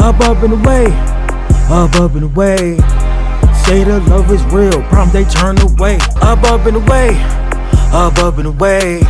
up and away, up and away. Say the love is real, problem they turn away. Up and away, up and away.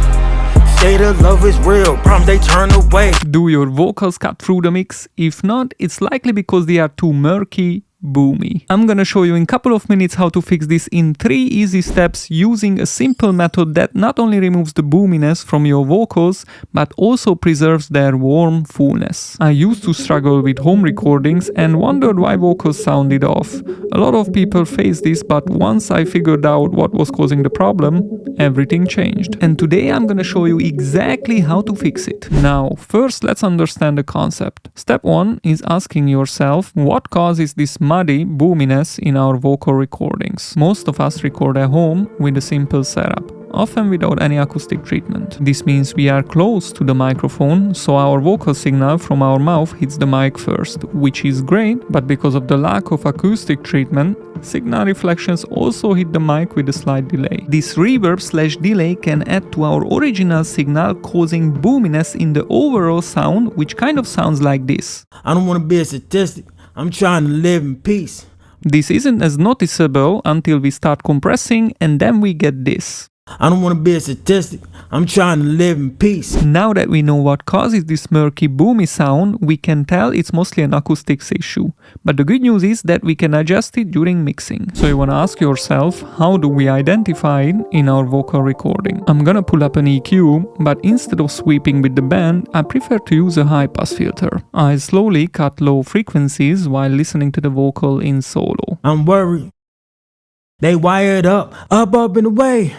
Say the love is real, problem they turn away. Do your vocals cut through the mix? If not, it's likely because they are too murky, boomy. I'm gonna show you in a couple of minutes how to fix this in 3 easy steps using a simple method that not only removes the boominess from your vocals, but also preserves their warm fullness. I used to struggle with home recordings and wondered why vocals sounded off. A lot of people face this, but once I figured out what was causing the problem, everything changed. And today I'm gonna show you exactly how to fix it. Now, first let's understand the concept. Step 1 is asking yourself what causes this muddy boominess in our vocal recordings. Most of us record at home with a simple setup, often without any acoustic treatment. This means we are close to the microphone, so our vocal signal from our mouth hits the mic first, which is great, but because of the lack of acoustic treatment, signal reflections also hit the mic with a slight delay. This reverb/delay can add to our original signal, causing boominess in the overall sound, which kind of sounds like this. I don't want to be a statistic, I'm trying to live in peace. This isn't as noticeable until we start compressing, and then we get this. I don't want to be a statistic, I'm trying to live in peace. Now that we know what causes this murky boomy sound, we can tell it's mostly an acoustics issue. But the good news is that we can adjust it during mixing. So you want to ask yourself, how do we identify it in our vocal recording? I'm gonna pull up an EQ, but instead of sweeping with the band, I prefer to use a high pass filter. I slowly cut low frequencies while listening to the vocal in solo. I'm worried, they wired up and away.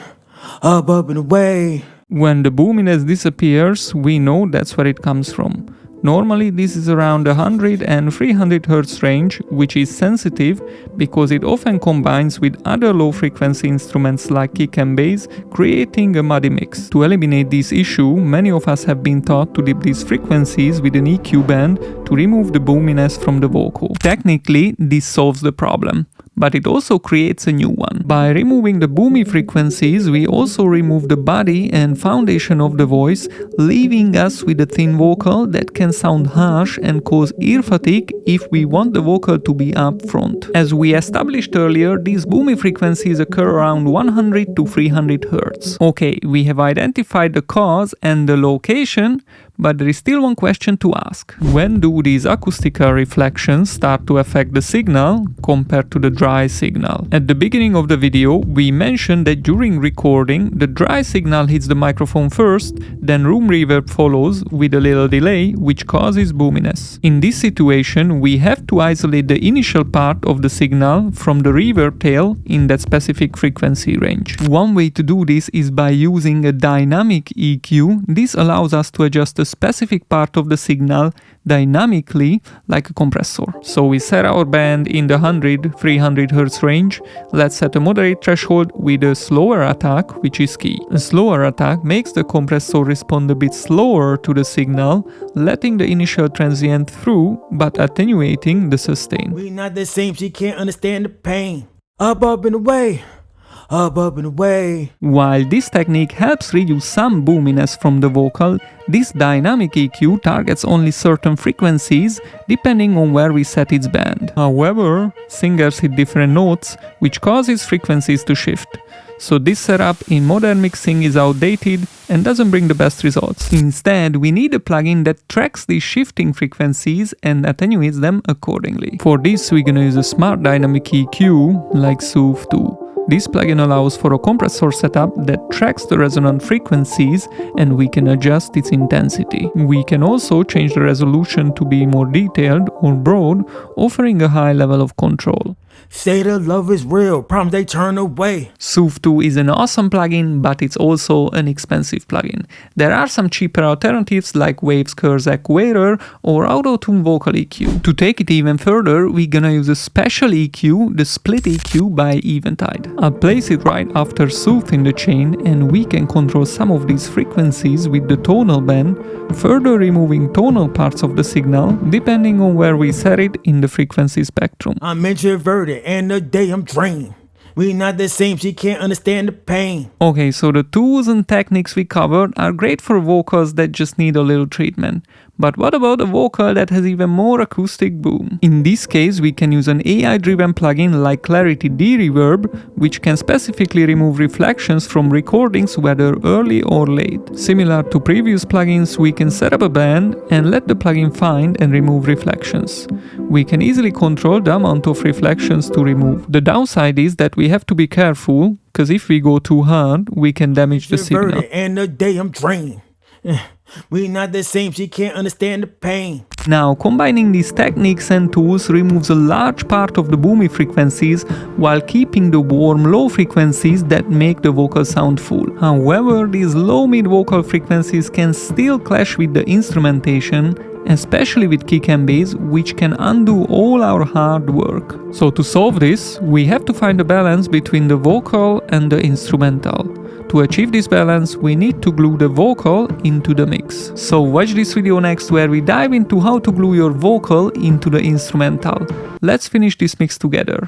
Up and away. When the boominess disappears, we know that's where it comes from. Normally this is around 100 and 300 Hz range, which is sensitive because it often combines with other low frequency instruments like kick and bass, creating a muddy mix. To eliminate this issue, many of us have been taught to dip these frequencies with an EQ band to remove the boominess from the vocal. Technically, this solves the problem, but it also creates a new one. By removing the boomy frequencies, we also remove the body and foundation of the voice, leaving us with a thin vocal that can sound harsh and cause ear fatigue if we want the vocal to be up front. As we established earlier, these boomy frequencies occur around 100 to 300 Hz. Okay, we have identified the cause and the location, but there is still one question to ask. When do these acoustical reflections start to affect the signal compared to the dry signal? At the beginning of the video, we mentioned that during recording, the dry signal hits the microphone first, then room reverb follows with a little delay, which causes boominess. In this situation, we have to isolate the initial part of the signal from the reverb tail in that specific frequency range. One way to do this is by using a dynamic EQ. This allows us to adjust a specific part of the signal dynamically like a compressor. So we set our band in the 100-300 Hz range. Let's set a moderate threshold with a slower attack, which is key. A slower attack makes the compressor respond a bit slower to the signal, letting the initial transient through but attenuating the sustain. We not the same, she can't understand the pain. Up and away. Up and away. While this technique helps reduce some boominess from the vocal, this dynamic EQ targets only certain frequencies depending on where we set its band. However, singers hit different notes, which causes frequencies to shift. So this setup in modern mixing is outdated and doesn't bring the best results. Instead, we need a plugin that tracks these shifting frequencies and attenuates them accordingly. For this, we're gonna use a smart dynamic EQ like Soothe 2. This plugin allows for a compressor setup that tracks the resonant frequencies and we can adjust its intensity. We can also change the resolution to be more detailed or broad, offering a high level of control. Say the love is real, problem they turn away. Soothe 2 is an awesome plugin, but it's also an expensive plugin. There are some cheaper alternatives like Waves Curse Equator or Auto-Tune Vocal EQ. To take it even further, we're gonna use a special EQ, the Split EQ by Eventide. I'll place it right after Soothe in the chain and we can control some of these frequencies with the tonal band, further removing tonal parts of the signal depending on where we set it in the frequency spectrum. I'm introverted and the day I'm drained. We not the same, she can't understand the pain. Okay, so the tools and techniques we covered are great for vocals that just need a little treatment. But what about a vocal that has even more acoustic boom? In this case, we can use an AI-driven plugin like Clarity D Reverb, which can specifically remove reflections from recordings whether early or late. Similar to previous plugins, we can set up a band and let the plugin find and remove reflections. We can easily control the amount of reflections to remove. The downside is that we have to be careful, because if we go too hard, we can damage the signal. And the day I'm drained. We not the same, she can't understand the pain. Now, combining these techniques and tools removes a large part of the boomy frequencies while keeping the warm low frequencies that make the vocal sound full. However, these low mid vocal frequencies can still clash with the instrumentation, especially with kick and bass, which can undo all our hard work. So to solve this, we have to find a balance between the vocal and the instrumental. To achieve this balance, we need to glue the vocal into the mix. So watch this video next where we dive into how to glue your vocal into the instrumental. Let's finish this mix together.